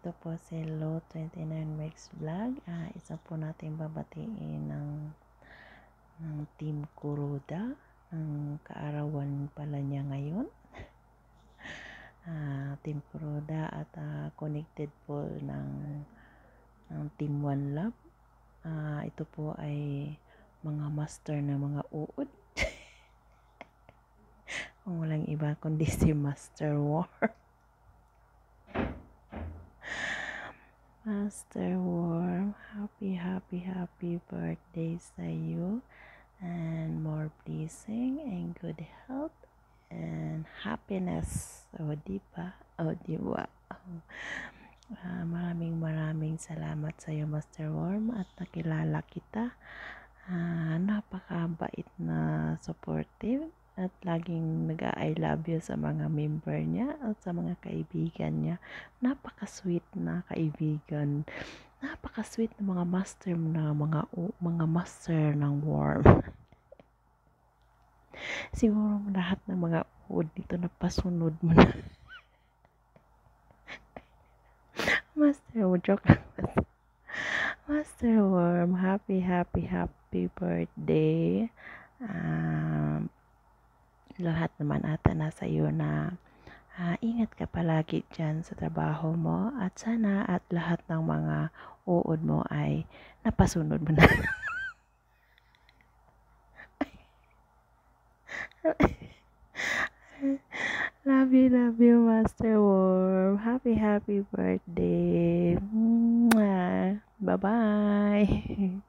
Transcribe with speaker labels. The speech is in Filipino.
Speaker 1: ito po si Lo 29 Mix Vlog. Isa po natin babatiin ng Team Kuroda. Ang kaarawan pala niya ngayon. Team Kuroda at connected po ng Team One Love. Ito po ay mga master na mga uod. Kung walang iba kundi si Master War. Master Worm, happy birthday sa iyo, and more blessing and good health and happiness. O diba? Maraming salamat sa iyo, Master Worm, at nakilala kita. Napakabait na supportive at laging nag-I love you sa mga member niya at sa mga kaibigan niya. Napaka-sweet na kaibigan. Napaka-sweet na mga master ng worm. Siguro lahat ng mga uod dito na pasunod mo na. Master, joke lang. Master Worm, happy birthday. Lahat naman ata nasa iyo na ingat ka palagi dyan sa trabaho mo at sana at lahat ng mga uod mo ay napasunod mo na. Love you, Master Worm. Happy birthday. Bye-bye.